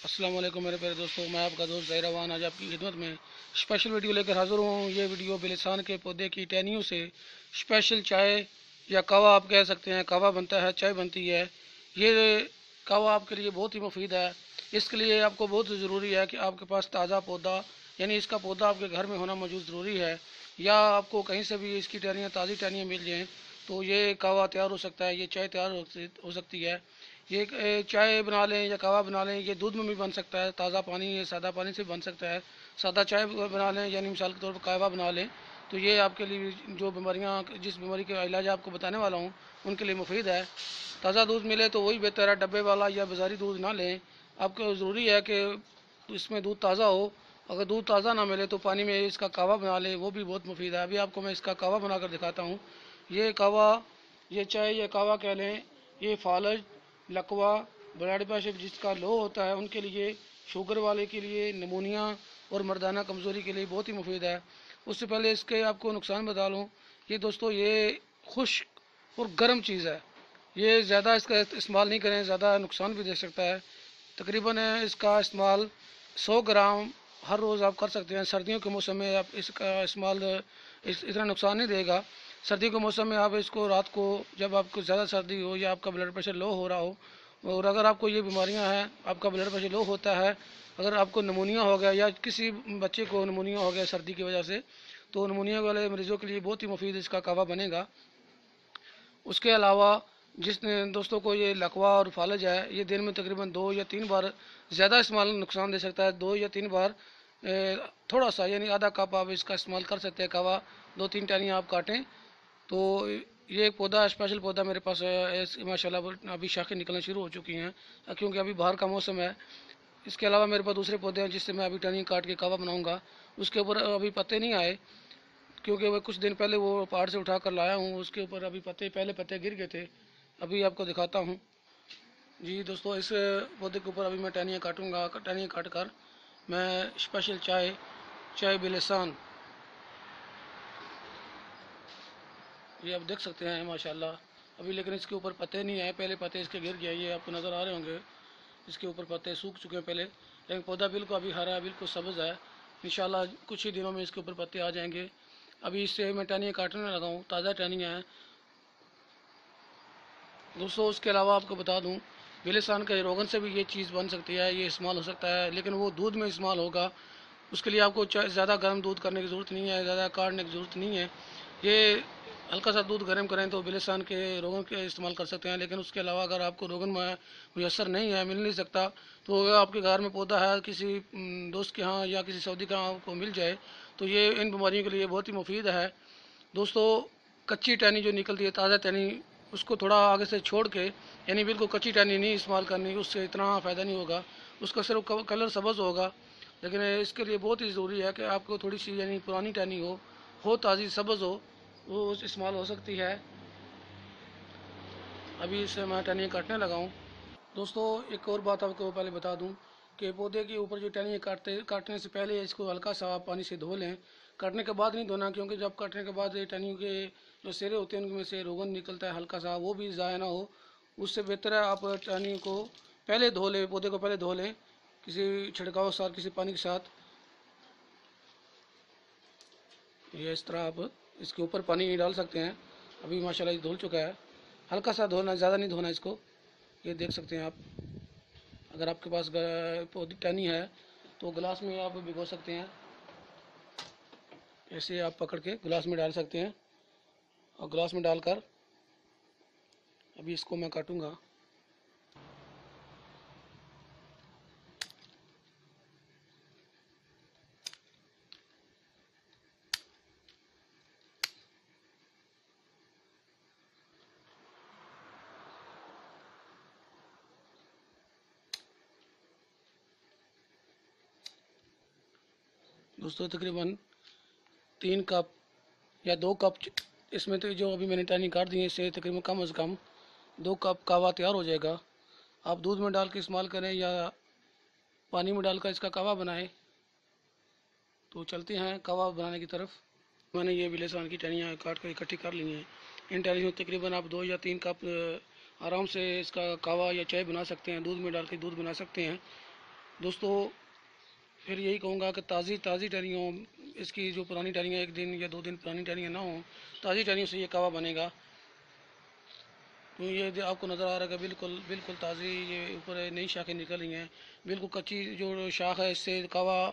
अस्सलाम वालेकुम मेरे प्यारे दोस्तों, मैं आपका दोस्त ज़हीर आज आपकी खिदमत में स्पेशल वीडियो लेकर हाज़िर हूँ। ये वीडियो बिलिसान के पौधे की टहनियों से स्पेशल चाय या कहवा आप कह सकते हैं, कहवा बनता है, चाय बनती है। ये कहवा आपके लिए बहुत ही मुफीद है। इसके लिए आपको बहुत ज़रूरी है कि आपके पास ताज़ा पौधा यानी इसका पौधा आपके घर में होना मौजूद ज़रूरी है, या आपको कहीं से भी इसकी टहनियाँ, ताज़ी टहनियाँ मिल जाएँ तो ये कहवा तैयार हो सकता है, ये चाय तैयार हो सकती है। ये चाय बना लें या कहवा बना लें, ये दूध में भी बन सकता है, ताज़ा पानी या सादा पानी से बन सकता है। सादा चाय बना लें यानी मिसाल के तौर पर कहवा बना लें तो ये आपके लिए जो बीमारियां, जिस बीमारी का इलाज आपको बताने वाला हूँ उनके लिए मुफीद है। ताज़ा दूध मिले तो वही बेहतर है, डब्बे वाला या बाज़ारी दूध ना लें। आपको ज़रूरी है कि इसमें दूध ताज़ा हो। अगर दूध ताज़ा ना मिले तो पानी में इसका कहवा बना लें, वो भी बहुत मुफीद है। अभी आपको मैं इसका कहवा बना कर दिखाता हूँ। ये कहवा, ये चाय या कहवा कह लें, ये फालज, लकवा, ब्लड प्रेशर जिसका लो होता है उनके लिए, शुगर वाले के लिए, नमूनिया और मर्दाना कमज़ोरी के लिए बहुत ही मुफीद है। उससे पहले इसके आपको नुकसान बता लूँ। ये दोस्तों, ये खुश्क और गर्म चीज़ है, ये ज़्यादा इसका इस्तेमाल नहीं करें, ज़्यादा नुकसान भी दे सकता है। तकरीबन इसका इस्तेमाल 100 ग्राम हर रोज़ आप कर सकते हैं। सर्दियों के मौसम में आप इसका इस्तेमाल इतना नुकसान नहीं देगा। सर्दी के मौसम में आप इसको रात को, जब आपको ज़्यादा सर्दी हो या आपका ब्लड प्रेशर लो हो रहा हो, और अगर आपको ये बीमारियां हैं, आपका ब्लड प्रेशर लो होता है, अगर आपको नमूनिया हो गया या किसी बच्चे को नमूनिया हो गया सर्दी की वजह से, तो नमूनिया वाले मरीज़ों के लिए बहुत ही मुफीद इसका कहवा बनेगा। उसके अलावा जिस दोस्तों को ये लकवा और फालज है, ये दिन में तकरीबन 2 या 3 बार, ज़्यादा इस्तेमाल नुकसान दे सकता है। 2 या 3 बार थोड़ा सा यानी आधा कप आप इसका इस्तेमाल कर सकते हैं। कहवा 2-3 टहनियाँ आप काटें तो ये एक पौधा, स्पेशल पौधा मेरे पास है। माशाल्लाह अभी शाखें निकलना शुरू हो चुकी हैं क्योंकि अभी बाहर का मौसम है। इसके अलावा मेरे पास दूसरे पौधे हैं जिससे मैं अभी टहनी काट के कहवा बनाऊंगा। उसके ऊपर अभी पत्ते नहीं आए क्योंकि वह कुछ दिन पहले वो पहाड़ से उठा कर लाया हूँ। उसके ऊपर अभी पत्ते, पहले पत्ते गिर गए थे। अभी आपको दिखाता हूँ। जी दोस्तों, इस पौधे के ऊपर अभी मैं टहनियाँ काटूँगा। टहनियाँ काट कर मैं स्पेशल चाय, चाय बिलिसान, ये आप देख सकते हैं माशाल्लाह। अभी लेकिन इसके ऊपर पत्ते नहीं आए, पहले पत्ते इसके गिर गए, ये आपको नज़र आ रहे होंगे। इसके ऊपर पत्ते सूख चुके हैं पहले, लेकिन पौधा बिल्कुल अभी हरा है, बिल्कुल सब्ज़ है। इंशाल्लाह कुछ ही दिनों में इसके ऊपर पत्ते आ जाएंगे। अभी इससे मैं टहनियाँ काटने लगा हूँ, ताज़ा टहनियाँ हैं दोस्तों। उसके अलावा आपको बता दूँ, बिलिसान के रोगन से भी ये चीज़ बन सकती है, ये इस्तेमाल हो सकता है, लेकिन वो दूध में इस्तेमाल होगा। उसके लिए आपको ज़्यादा गर्म दूध करने की ज़रूरत नहीं है, ज़्यादा काटने की ज़रूरत नहीं है। ये हल्का सा दूध गर्म करें तो बिलिसान के रोगन के इस्तेमाल कर सकते हैं। लेकिन उसके अलावा अगर आपको रोगन मुयसर नहीं है, मिल नहीं सकता, तो अगर आपके घर में पौधा है, किसी दोस्त के यहाँ या किसी सऊदी के यहाँ आपको मिल जाए तो ये इन बीमारियों के लिए बहुत ही मुफीद है दोस्तों। कच्ची टहनी जो निकलती है, ताज़ा टहनी, उसको थोड़ा आगे से छोड़ के, यानी बिल्कुल कच्ची टहनी नहीं इस्तेमाल करनी, उससे इतना फ़ायदा नहीं होगा। उसका सिर्फ कलर सब्ज़ होगा। लेकिन इसके लिए बहुत ही ज़रूरी है कि आपको थोड़ी सी यानी पुरानी टहनी हो ताज़ी सब्ज़ हो, वो इस्तेमाल हो सकती है। अभी इसे मैं टहनियाँ काटने लगा हूँ दोस्तों। एक और बात आपको पहले बता दूँ कि पौधे के ऊपर जो टहनियाँ काटने से पहले इसको हल्का सा पानी से धो लें। काटने के बाद नहीं धोना, क्योंकि जब काटने के बाद ये टहनियों के जो सिरे होते हैं उनमें से रोगन निकलता है हल्का सा, वो भी ज़ाया ना हो। उससे बेहतर है आप टहनियों को पहले धो लें, पौधे को पहले धो लें किसी छिड़काव साथ, किसी पानी के साथ। ये इस तरह आप इसके ऊपर पानी डाल सकते हैं। अभी माशाल्लाह ये धुल चुका है। हल्का सा धोना, ज़्यादा नहीं धोना इसको। ये देख सकते हैं आप। अगर आपके पास पौधी टहनी है तो गिलास में आप भिगो सकते हैं, ऐसे आप पकड़ के गिलास में डाल सकते हैं, और गिलास में डालकर अभी इसको मैं काटूंगा। दोस्तों तकरीबन 3 कप या 2 कप, इसमें तो जो अभी मैंने टहनी काट दी है इससे तकरीबन कम से कम 2 कप कहवा तैयार हो जाएगा। आप दूध में डाल के इस्तेमाल करें या पानी में डालकर इसका कहवा बनाएं। तो चलते हैं कहवा बनाने की तरफ। मैंने ये बिलेसान की टहनियाँ काट कर इकट्ठी कर ली हैं। इन टहनियों में तकरीबन आप 2 या 3 कप आराम से इसका कहवा या चाय बना सकते हैं, दूध में डाल के दूध बना सकते हैं। दोस्तों फिर यही कहूँगा कि ताज़ी ताज़ी टहनियों, इसकी जो पुरानी टहनियाँ 1 दिन या 2 दिन पुरानी टहनियाँ ना हों, ताज़ी टहनियों से ये कहवा बनेगा। तो ये आपको नज़र आ रहा है कि बिल्कुल बिल्कुल ताज़ी, ये ऊपर नई शाखें निकल रही हैं। बिल्कुल कच्ची जो शाख है इससे कहवा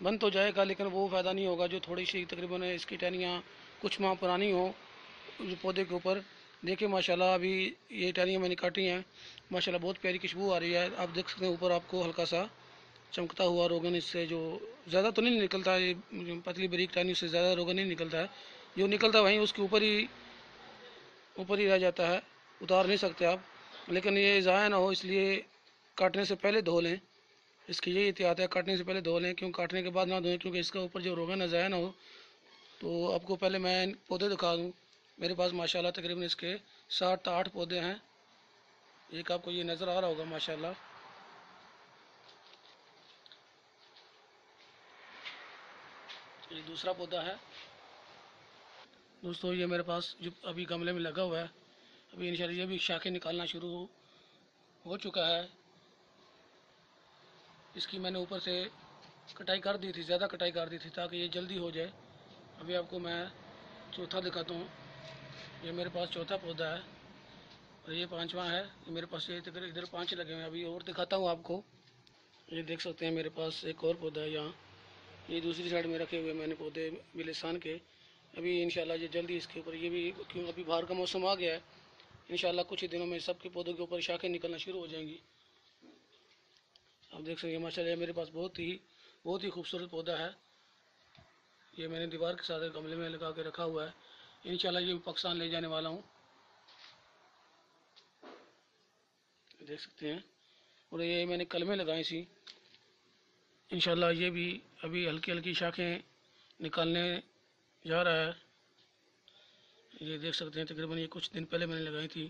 बन तो जाएगा, लेकिन वो फ़ायदा नहीं होगा जो थोड़ी सी तकरीबन इसकी टहनियाँ कुछ माह पुरानी हो जो पौधे के ऊपर। देखिए माशाल्लाह अभी ये टहनियाँ मैंने काटी हैं, माशाल्लाह बहुत प्यारी खुशबू आ रही है। आप देख सकते हैं ऊपर आपको हल्का सा चमकता हुआ रोगन, इससे जो ज़्यादा तो नहीं निकलता, ये पतली बारीक टहनी से ज़्यादा रोगन नहीं निकलता है। जो निकलता है वहीं उसके ऊपर ही रह जाता है, उतार नहीं सकते आप। लेकिन ये ज़ाया ना हो इसलिए काटने से पहले धो लें, इसकी यही एहतियात है, काटने से पहले धो लें। क्यों काटने के बाद ना धोएं, क्योंकि इसका ऊपर जो रोगन है ज़ाया ना हो। तो आपको पहले मैं पौधे दिखा दूँ। मेरे पास माशाल्लाह तकरीबन इसके 7 8 पौधे हैं। एक आपको ये नज़र आ रहा होगा माशाल्लाह, ये दूसरा पौधा है। दोस्तों ये मेरे पास जो अभी गमले में लगा हुआ है, अभी इंशाल्लाह ये भी शाखें निकालना शुरू हो चुका है। इसकी मैंने ऊपर से कटाई कर दी थी, ज़्यादा कटाई कर दी थी ताकि ये जल्दी हो जाए। अभी आपको मैं चौथा दिखाता हूँ। ये मेरे पास चौथा पौधा है और ये पांचवा है। ये मेरे पास ये इधर 5 लगे हुए हैं। अभी और दिखाता हूँ आपको। ये देख सकते हैं मेरे पास एक और पौधा है यहाँ, ये दूसरी साइड में रखे हुए मैंने पौधे बिलिसान के। अभी इंशाल्लाह ये जल्दी इसके ऊपर ये भी, क्यों अभी बाहर का मौसम आ गया है, इंशाल्लाह कुछ ही दिनों में सबके पौधों के ऊपर शाखें निकलना शुरू हो जाएंगी। आप देख सकते हैं माशाल्लाह मेरे पास बहुत ही खूबसूरत पौधा है। ये मैंने दीवार के साथ गमले में लगा के रखा हुआ है। इंशाल्लाह ये पाकिस्तान ले जाने वाला हूँ, देख सकते हैं। और ये मैंने कलमें लगाई सी, इंशाल्लाह ये भी अभी हल्की हल्की शाखें निकालने जा रहा है। ये देख सकते हैं तकरीबन ये कुछ दिन पहले मैंने लगाई थी,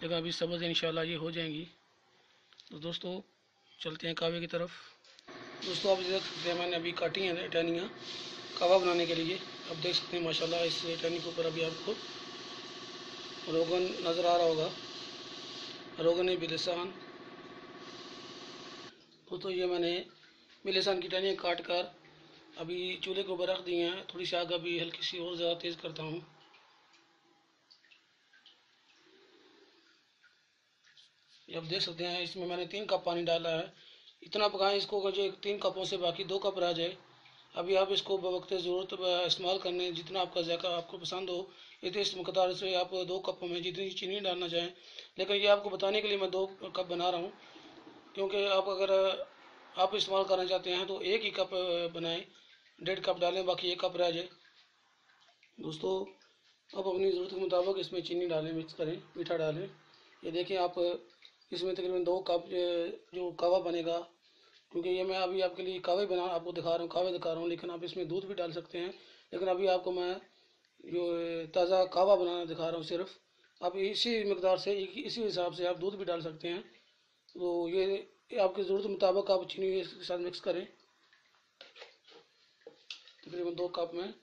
लेकिन अभी सब्ज़ इंशाल्लाह ये हो जाएंगी। तो दोस्तों चलते हैं कावे की तरफ। दोस्तों आप देख सकते हैं मैंने अभी काटी हैं टहनियाँ कहवा बनाने के लिए। अब देख सकते हैं माशाल्लाह इस टहनी के ऊपर अभी आपको रोगन नज़र आ रहा होगा, रोगन बिलिसान। दोस्तों ये मैंने बिलिसान की टहनियाँ काट कर अभी चूल्हे के ऊपर रख दी हैं। थोड़ी सी आग अभी हल्की सी और ज़्यादा तेज़ करता हूँ। ये आप देख सकते हैं इसमें मैंने 3 कप पानी डाला है। इतना पकाएं इसको कि जो 3 कपों से बाकी 2 कप रह जाए। अभी आप इसको बवक्त ज़रूरत इस्तेमाल करने जितना आपका ज़ायका आपको पसंद हो, इतने इस मकदार से आप 2 कपों में जितनी चीनी डालना चाहें। लेकिन ये आपको बताने के लिए मैं 2 कप बना रहा हूँ, क्योंकि आप अगर आप इस्तेमाल करना चाहते हैं तो 1 ही कप बनाएं, 1.5 कप डालें, बाकी 1 कप रह जाए। दोस्तों अब अपनी ज़रूरत के मुताबिक इसमें चीनी डालें, मिक्स करें, मीठा डालें। ये देखें आप इसमें तकरीबन 2 कप जो कहवा बनेगा, क्योंकि ये मैं अभी आपके लिए कहवे बना आपको दिखा रहा हूँ, कहवे दिखा रहा हूँ, लेकिन आप इसमें दूध भी डाल सकते हैं। लेकिन अभी आपको मैं जो ताज़ा कहवा बनाना दिखा रहा हूँ सिर्फ। आप इसी मकदार से इसी हिसाब से आप दूध भी डाल सकते हैं। तो ये आपकी ज़रूरत के मुताबिक आप चीनी इसके साथ मिक्स करें। तकरीबन 2 कप में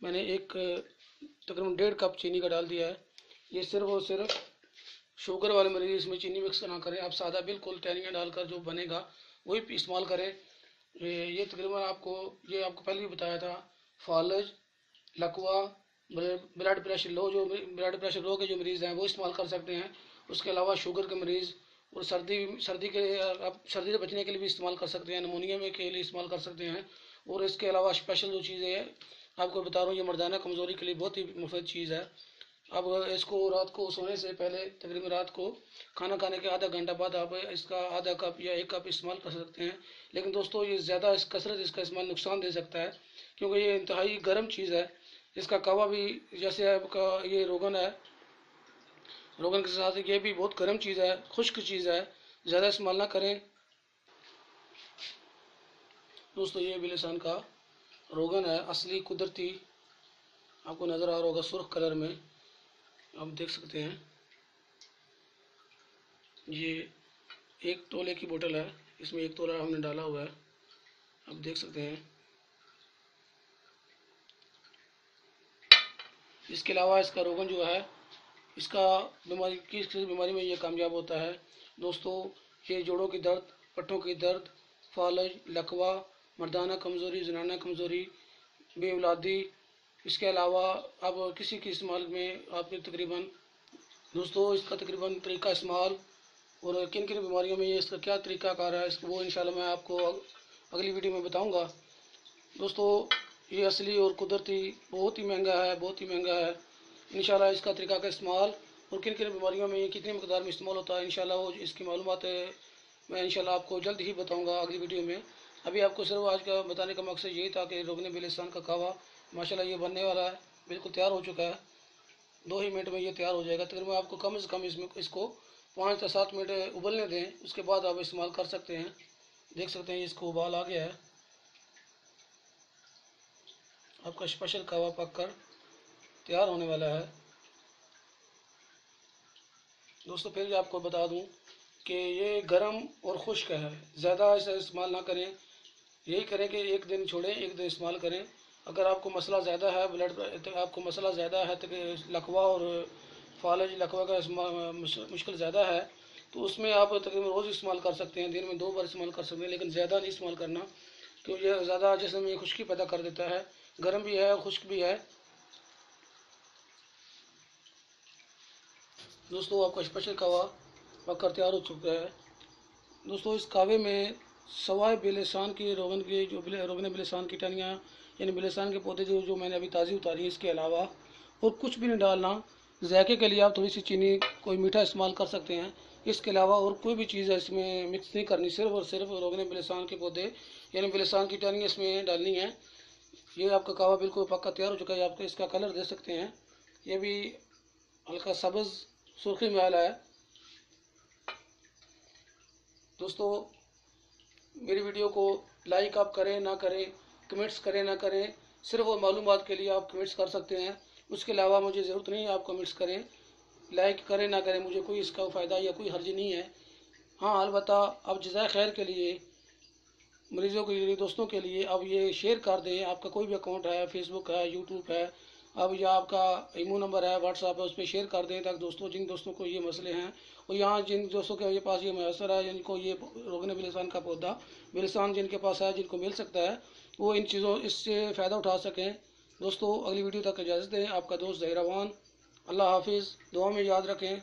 मैंने तकरीबन 1.5 कप चीनी का डाल दिया है। ये सिर्फ और सिर्फ शुगर वाले मरीज इसमें चीनी मिक्स ना करें, आप सादा बिल्कुल टहनियाँ डालकर जो बनेगा वही इस्तेमाल करें। ये तकरीबन आपको पहले भी बताया था। फालज, लकवा, ब्लड प्रेशर लो, जो ब्लड प्रेशर लो के जो मरीज़ हैं वो इस्तेमाल कर सकते हैं। उसके अलावा शुगर के मरीज़ और सर्दी के आप सर्दी से बचने के लिए भी इस्तेमाल कर सकते हैं, नमूनिया में के लिए इस्तेमाल कर सकते हैं। और इसके अलावा स्पेशल जो चीज़ें हैं आपको बता रहा हूँ, ये मर्दाना कमज़ोरी के लिए बहुत ही मुफीद चीज़ है। अब इसको रात को सोने से पहले तकरीबन रात को खाना खाने के आधा घंटा बाद आप इसका आधा कप या 1 कप इस्तेमाल कर सकते हैं। लेकिन दोस्तों ये ज़्यादा कसरत इसका इस्तेमाल नुकसान दे सकता है, क्योंकि ये इंतहाई गर्म चीज़ है। इसका कहवा भी जैसे आपका ये रोगन है, रोगन के साथ ये भी बहुत गर्म चीज़ है, खुश्क चीज़ है, ज़्यादा इस्तेमाल ना करें। दोस्तों ये बिलिसान का रोगन है, असली कुदरती, आपको नज़र आ रहा होगा सुर्ख कलर में, आप देख सकते हैं। ये 1 तोले की बोतल है, इसमें 1 तोला हमने डाला हुआ है, आप देख सकते हैं। इसके अलावा इसका रोगन जो है, इसका किस बीमारी में ये कामयाब होता है दोस्तों। ये जोड़ों की दर्द, पट्टों की दर्द, फालज, लकवा, मर्दाना कमज़ोरी, जनाना कमज़ोरी, बेऔलादी। इसके अलावा अब किसी के इस्तेमाल में आपके तकरीबन दोस्तों इसका तकरीबन तरीका इस्तेमाल और किन किन बीमारियों में ये इसका क्या तरीक़ाकार है इसको वो इंशाल्लाह मैं आपको अगली वीडियो में बताऊंगा। दोस्तों ये असली और कुदरती बहुत ही महंगा है, बहुत ही महंगा है। इंशाल्लाह इसका तरीका का इस्तेमाल और किन किन बीमारियों में ये कितनी मकदार में इस्तेमाल होता है इंशाल्लाह वो इसकी मालूमात मैं इंशाल्लाह आपको जल्द ही बताऊंगा अगली वीडियो में। अभी आपको सिर्फ आज का बताने का मकसद यही था कि रोगन बिलिसान का कहवा माशाल्लाह ये बनने वाला है, बिल्कुल तैयार हो चुका है। 2 ही मिनट में ये तैयार हो जाएगा। तकरीबन आपको कम से कम इसको 5 से 7 मिनट उबलने दें, उसके बाद आप इस्तेमाल कर सकते हैं। देख सकते हैं इसको उबाल आ गया है। आपका स्पेशल कहवा पक कर तैयार होने वाला है। दोस्तों फिर आपको बता दूं कि ये गर्म और खुश्क है, ज़्यादा इसे इस्तेमाल ना करें। यही करें कि एक दिन छोड़ें, एक दिन इस्तेमाल करें। अगर आपको मसला ज़्यादा है आपको मसला ज़्यादा है तो लकवा और फालज लकवा का मुश्किल ज़्यादा है तो उसमें आप तकरीबन रोज़ इस्तेमाल कर सकते हैं, दिन में 2 बार इस्तेमाल कर सकते हैं, लेकिन ज़्यादा नहीं इस्तेमाल करना क्योंकि ये ज़्यादा जिस्म में खुश्की पैदा कर देता है। गर्म भी है और खुश्क भी है। दोस्तों आपका स्पेशल कहवा पककर तैयार हो चुका है। दोस्तों इस कहवे में सवाए बिलिसान की रोगन की जो रोगन बिलिसान की टहनियाँ यानी बिलिसान के पौधे जो मैंने अभी ताज़ी उतारी है, इसके अलावा और कुछ भी नहीं डालना। जायके के लिए आप थोड़ी सी चीनी कोई मीठा इस्तेमाल कर सकते हैं। इसके अलावा और कोई भी चीज़ इसमें मिक्स नहीं करनी, सिर्फ और सिर्फ रोगन बिलिसान के पौधे यानी बिलिसान की टहनियाँ इसमें डालनी है। ये आपका कहवा बिल्कुल पक्का तैयार हो चुका है। आप इसका कलर दे सकते हैं, ये भी हल्का सब्ज़ सुर्खी में आया है। दोस्तों मेरी वीडियो को लाइक आप करें ना करें, कमेंट्स करें ना करें, सिर्फ वो मालूमात के लिए आप कमेंट्स कर सकते हैं। उसके अलावा मुझे ज़रूरत नहीं है आप कमेंट्स करें, लाइक करें ना करें, मुझे कोई इसका फ़ायदा या कोई हर्ज नहीं है। हाँ अलबत्ता अब जज़ाए खैर के लिए मरीज़ों के लिए, दोस्तों के लिए अब ये शेयर कर दें। आपका कोई भी अकाउंट है, फेसबुक है, यूट्यूब है, अब या आपका ईमो नंबर है, व्हाट्सएप है, उस पर शेयर कर दें ताकि दोस्तों जिन दोस्तों को ये मसले हैं और यहाँ जिन दोस्तों के पास ये मैसर है, जिनको ये रोगन बिलिसान का पौधा बिलिसान जिनके पास है, जिनको मिल सकता है, वो इन चीज़ों इससे फ़ायदा उठा सकें। दोस्तों अगली वीडियो तक इजाज़त दें। आपका दोस्त ज़हीर अवान। अल्लाह हाफिज़। दुआ में याद रखें।